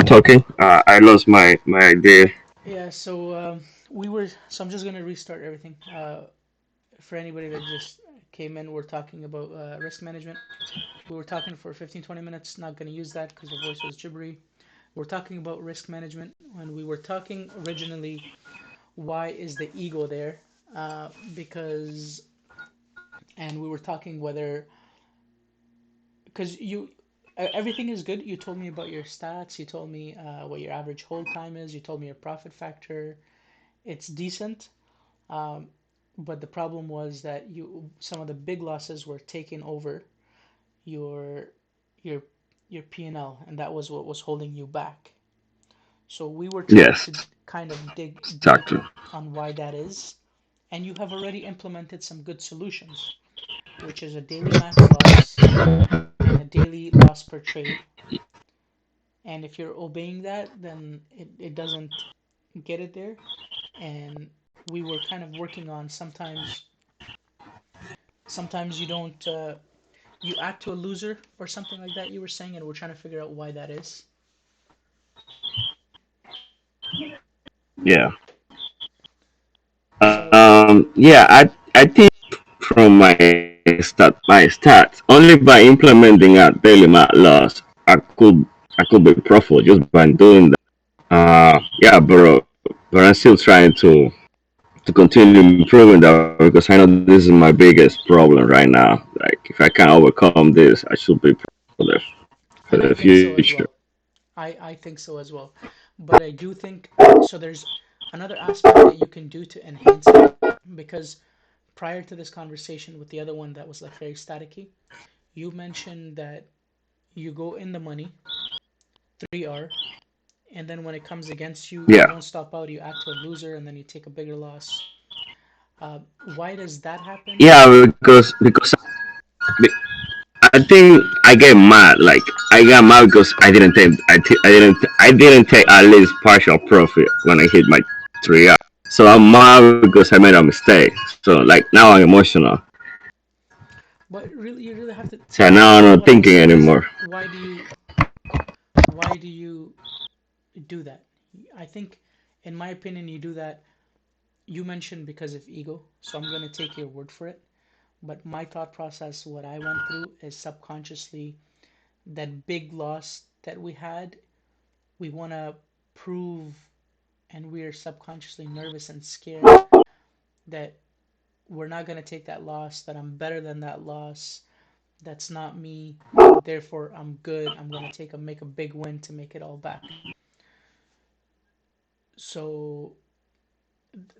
talking. I lost my idea. Yeah, so we were, so I'm just gonna restart everything. For anybody that just came in, we're talking about risk management. We were talking for 15, 20 minutes, not gonna use that because the voice was gibbery. We're talking about risk management, and we were talking originally why is the ego there? Because, and we were talking whether, because everything is good. You told me about your stats, you told me what your average hold time is, you told me your profit factor. It's decent. Um, but the problem was that some of the big losses were taking over your your your P&L, and that was what was holding you back. So we were trying Yes, to kind of dig deep exactly. on why that is, and you have already implemented some good solutions, which is a daily max loss and a daily loss per trade. And if you're obeying that, then it doesn't get it there. And we were kind of working on sometimes you don't you act to a loser or something like that you were saying, and we're trying to figure out why that is. Yeah. So Yeah. I think from my stats, only by implementing a daily mat loss, I could be profitable just by doing that. Yeah, but I'm still trying to continue improving that because I know this is my biggest problem right now. Like if I can overcome this, I should be for the for and the I think so future. as well. I think so as well. But I do think so there's another aspect that you can do to enhance it, because prior to this conversation with the other one that was like very staticky, you mentioned that you go in the money 3R, and then when it comes against you, you Yeah, don't stop out, you act to a loser, and then you take a bigger loss. Why does that happen? yeah, I think I get mad. Like I got mad because I didn't take at least partial profit when I hit my 3R. So I'm mad because I made a mistake. So like now I'm emotional. But really, you really have to. So now I'm So not what I'm thinking saying is, anymore. why do you do that? I think, in my opinion, you do that. You mentioned because of ego, so I'm gonna take your word for it. But my thought process, what I went through, is subconsciously that big loss that we had, we wanna prove, and we are subconsciously nervous and scared that we're not gonna take that loss, that I'm better than that loss, that's not me, therefore I'm good, I'm gonna make a big win to make it all back. So,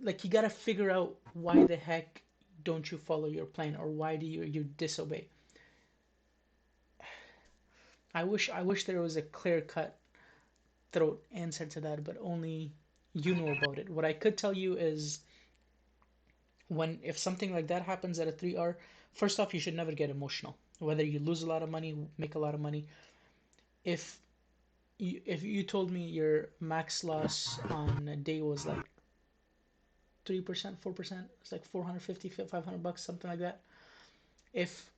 like, you gotta figure out why the heck don't you follow your plan, or why do you disobey. I wish there was a clear cut throat answer to that, but only you know about it. What I could tell you is, when if something like that happens at a 3R, first off, you should never get emotional. Whether you lose a lot of money, make a lot of money. If if you told me your max loss on a day was like 3%, 4%, it's like 450, $500, something like that. If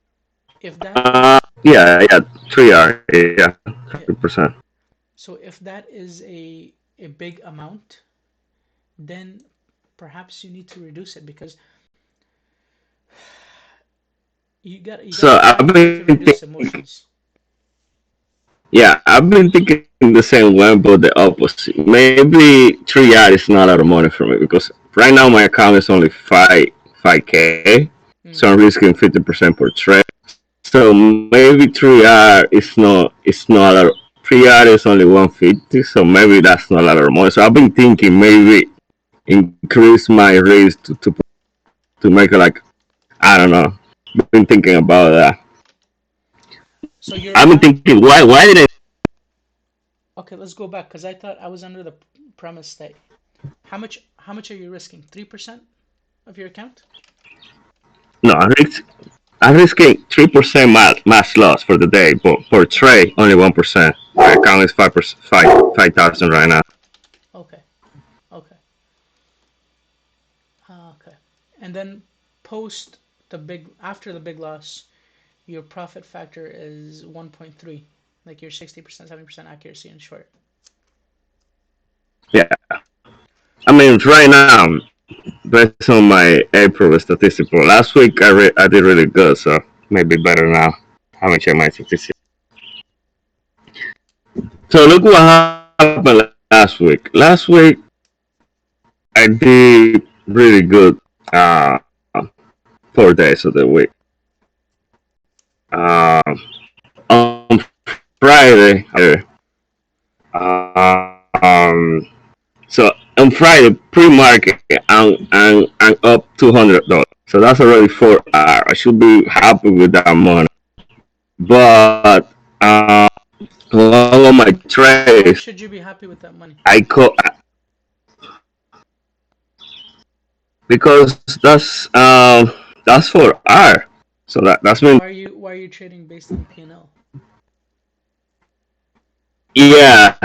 if that is Yeah, 3R. Yeah, yeah, 100%. so if that is a big amount, then perhaps you need to reduce it, because you gotta So I've find a way been to reduce emotions. Yeah, I've been thinking the same way, but the opposite. Maybe 3R is not a lot of money for me because right now my account is only five k, so I'm Mm. risking 50% per trade. So maybe 3R is not a lot. 3R is only 150, so maybe that's not a lot of money. So I've been thinking maybe increase my risk to make it like, I don't know. Been thinking about that. So your I've been account, thinking why did I. okay, let's go back, because I thought I was under the premise that how much are you risking? 3% of your account? No, I'm risking 3% mass loss for the day, but for Okay. trade only 1%. My account is 5%, 5,000 right now. Okay. Okay. Okay. And then post after the big loss, your profit factor is 1.3, like your 60%, 70% accuracy in short. Yeah. I mean, right now, based on my April statistical, last week I did really good, so maybe better now. Haven't checked my statistics. So look what happened last week. Last week I did really good. Uh, 4 days of the week. Uh, on Friday, so on Friday pre-market, I'm up $200. So that's already 4 hours. I should be happy with that money. But one of my Why trades, should you be happy with that money? I call because that's 4 hours. So that's mean Why are you trading based on PnL? yeah.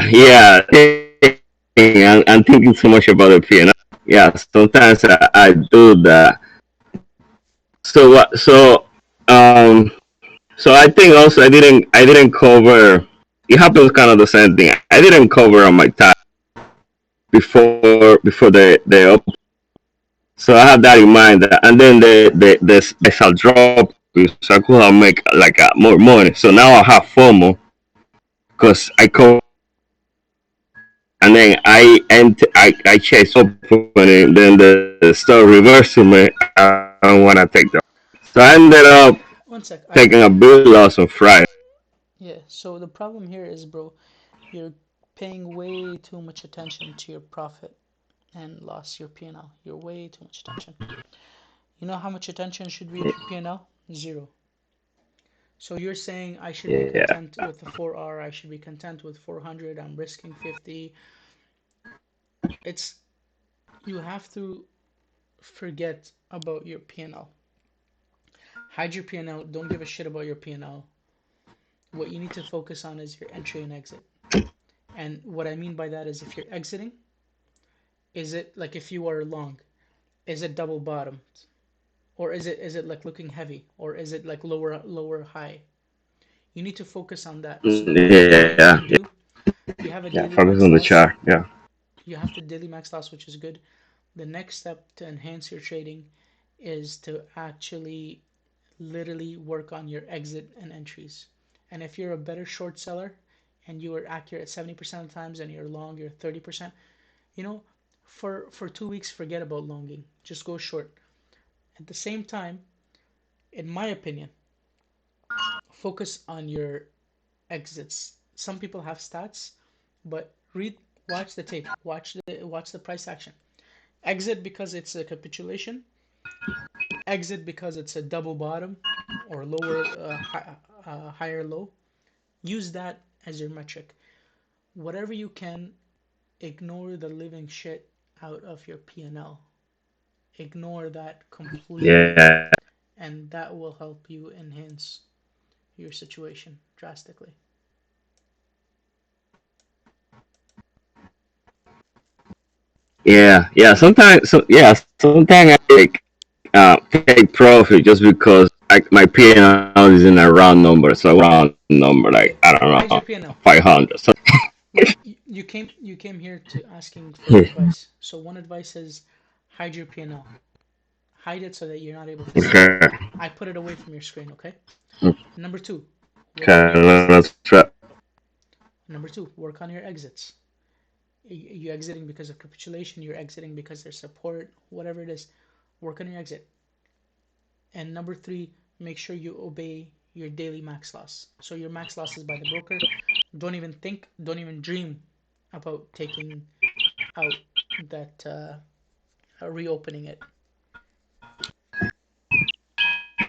I'm thinking so much about the PnL. Yeah, sometimes I do that. So what? So I think also I didn't cover. It happens kind of the same thing. I didn't cover on my time before the open. So I have that in mind. And then the shall drop, so I could have make like more money. So now I have FOMO because I cover and then I chase opening. Then the store reversing me. I don't want to take that. So I ended up One sec. taking a big loss on Friday. Yeah. So the problem here is, bro, you're paying way too much attention to your profit and loss, your PnL. You're way too much attention. You know how much attention should be for PnL? Zero. So you're saying I should be Yeah, content with the 4R, I should be content with 400, I'm risking 50. It's you have to forget about your PnL. Hide your PnL, don't give a shit about your PnL. What you need to focus on is your entry and exit. And what I mean by that is if you're exiting, is it like if you are long, is it double bottomed? Or is it like looking heavy? Or is it like lower high? You need to focus on that. So the next thing that yeah, you can do, you have a yeah. daily Focus max on the loss. chart. Yeah. You have the daily max loss, which is good. The next step to enhance your trading is to actually literally work on your exit and entries. And if you're a better short seller and you are accurate 70% of the times and you're long, you're 30%, you know, for 2 weeks, forget about longing. Just go short. At the same time, in my opinion, focus on your exits. Some people have stats, but watch the tape, watch the price action. Exit because it's a capitulation. Exit because it's a double bottom or higher low. Use that as your metric. Whatever you can, ignore the living shit out of your P&L. Ignore that completely, Yeah, and that will help you enhance your situation drastically. yeah. Sometimes I take profit just because like my P&L is in a round number, so I want round number like Okay, I don't know hide your P&L. 500. So You came here to asking for advice. So one advice is hide your P&L. Hide it so that you're not able to see it. okay, I put it away from your screen, okay? Number two, work on okay, your let's exits. try. Number two, work on your exits. You're exiting because of capitulation, you're exiting because there's support, whatever it is, work on your exit. And number three, make sure you obey your daily max loss. So your max loss is by the broker. Don't even think, don't even dream about taking out that, reopening it.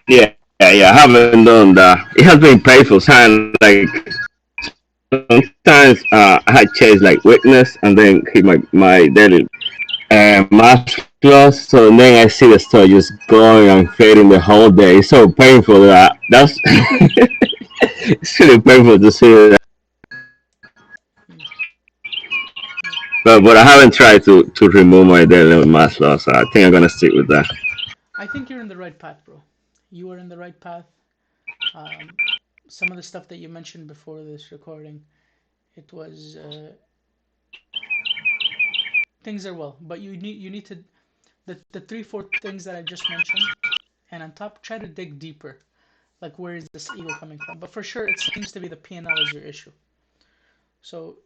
Yeah. I haven't done that. It has been painful. Time like sometimes I had chased like witness and then hit my daily mass loss. So then I see the store just going and fading the whole day. It's so painful that's it's really painful to see that. Hmm. Yeah. But I haven't tried to remove my daily mass loss. So I think I'm gonna stick with that. I think you're in the right path, bro. You are in the right path. Um, some of the stuff that you mentioned before this recording, it was things are well, but you need to the three four things that I just mentioned, and on top, try to dig deeper. Like, where is this ego coming from? But for sure, it seems to be the PnL is your issue. So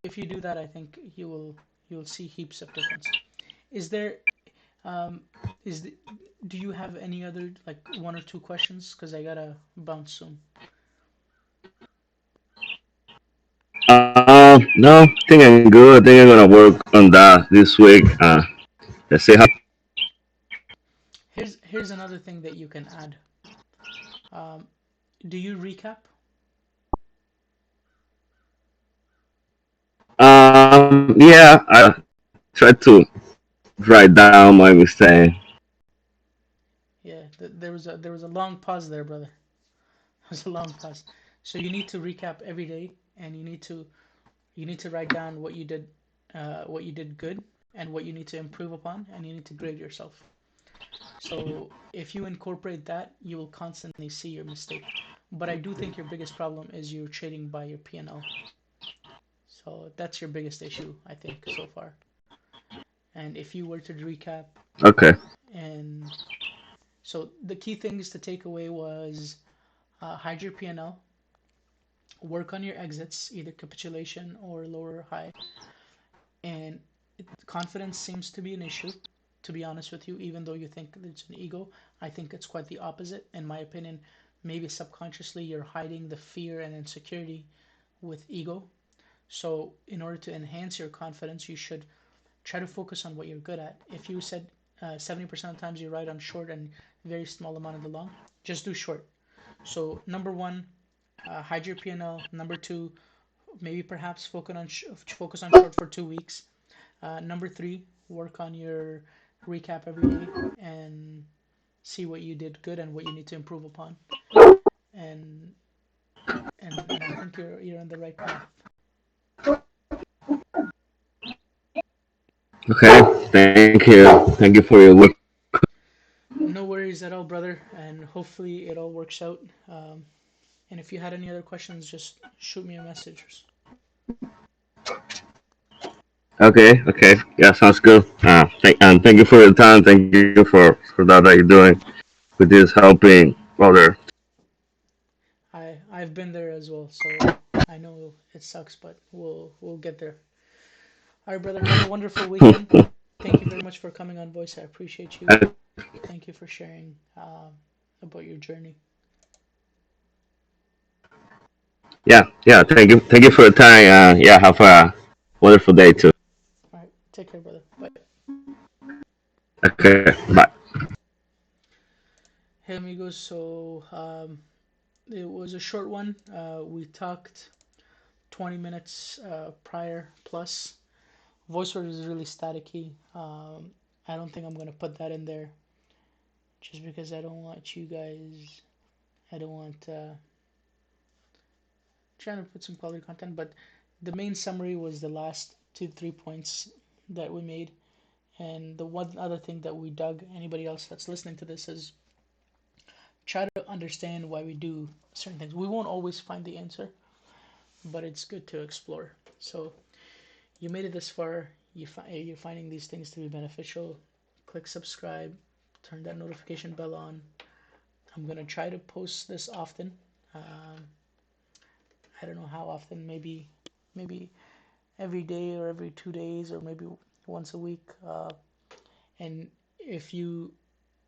if you do that, I think you will see heaps of difference. Is there um is the, do you have any other like one or two questions? Because I gotta bounce soon. No, I think I'm good. I think I'm gonna work on that this week. Let's see how. Here's another thing that you can add. Um, do you recap? Yeah, I try to write down my mistake. Yeah, there was a long pause there, brother. There was a long pause. So you need to recap every day, and you need to write down what you did good, and what you need to improve upon, and you need to grade yourself. So if you incorporate that, you will constantly see your mistake. But I do think your biggest problem is you're trading by your PnL. So that's your biggest issue, I think, so far. And if you were to recap, Okay. and so the key things to take away was hide your PnL, work on your exits, either capitulation or lower or high, and confidence seems to be an issue. To be honest with you, even though you think it's an ego, I think it's quite the opposite. In my opinion, maybe subconsciously you're hiding the fear and insecurity with ego. So, in order to enhance your confidence, you should try to focus on what you're good at. If you said 70% of the times you write on short and very small amount of the long, just do short. So, number one, hide your PnL. Number two, maybe perhaps focus on short for 2 weeks. Number three, work on your recap every day and see what you did good and what you need to improve upon. And and I think you're on the right path. Okay. Thank you. Thank you for your work. No worries at all, brother. And hopefully it all works out. And if you had any other questions, just shoot me a message. Okay. Okay. Yeah, sounds good. Thank you for your time. Thank you for that you're doing with this helping brother. I've been there as well, so I know it sucks, but we'll get there. All right, brother. Have a wonderful weekend. Thank you very much for coming on, voice. I appreciate you. Thank you for sharing about your journey. Yeah. Yeah. Thank you for your time. Yeah. Have a wonderful day too. All right, take care, brother. Bye. Okay. Bye. Hey, amigos. So it was a short one. We talked 20 minutes prior plus. VoiceOver is really staticky. I don't think I'm gonna put that in there just because I don't want you guys. I don't want trying to put some quality content. But the main summary was the last 2 3 points that we made. And the one other thing that we dug, anybody else that's listening to this, is try to understand why we do certain things. We won't always find the answer, but it's good to explore. So you made it this far. You're finding these things to be beneficial. Click subscribe. Turn that notification bell on. I'm gonna try to post this often. Um, I don't know how often. Maybe every day or every 2 days or maybe once a week. And if you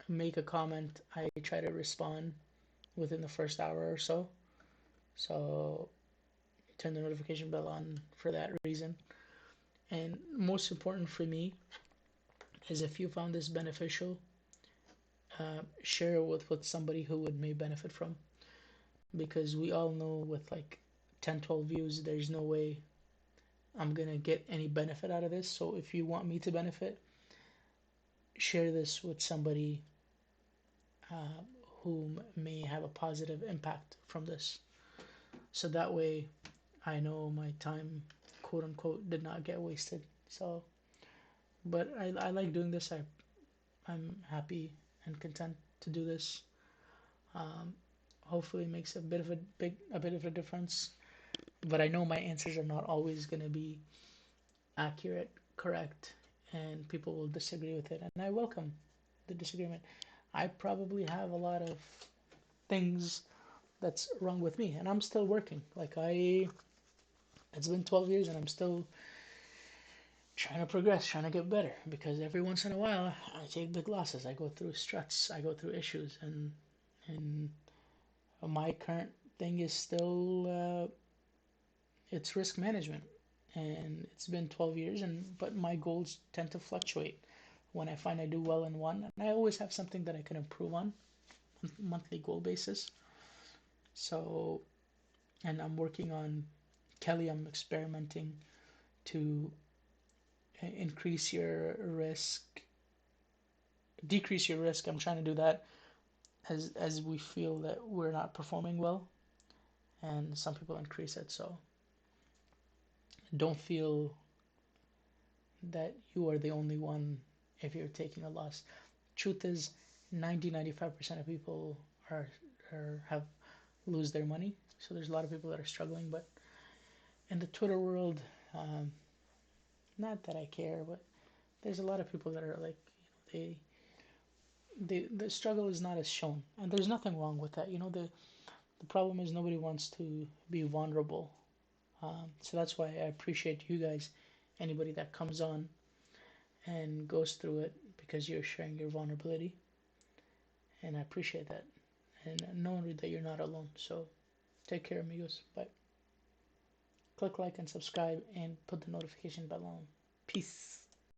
make a comment, I try to respond within the first hour or so. So turn the notification bell on for that reason. And most important for me is if you found this beneficial, share it with somebody who would may benefit from. Because we all know with like 10, 12 views, there's no way I'm gonna get any benefit out of this. So if you want me to benefit, share this with somebody uh, who may have a positive impact from this. So that way I know my time, quote unquote, did not get wasted. So, but I like doing this. I'm happy and content to do this. Um, Hopefully, it makes a bit of a difference. But I know my answers are not always going to be accurate correct, and people will disagree with it, and I welcome the disagreement. I probably have a lot of things that's wrong with me, and I'm still working. It's been 12 years, and I'm still trying to progress, trying to get better. Because every once in a while, I take big losses. I go through struts. I go through issues, and my current thing is still it's risk management, and it's been 12 years, and but my goals tend to fluctuate. When I find I do well in one, and I always have something that I can improve on monthly goal basis. So, and I'm working on Kelly. I'm experimenting to increase your risk, decrease your risk. I'm trying to do that as we feel that we're not performing well, and some people increase it. So don't feel that you are the only one if you're taking a loss. Truth is, 95% of people are, have lose their money. So there's a lot of people that are struggling. But in the Twitter world, um, not that I care, but there's a lot of people that are like, the struggle is not as shown, and there's nothing wrong with that. The problem is nobody wants to be vulnerable. So that's why I appreciate you guys, anybody that comes on and goes through it, because you're sharing your vulnerability, and I appreciate that, and knowing that you're not alone. So take care, amigos. Bye. Click like and subscribe and put the notification bell on. Peace.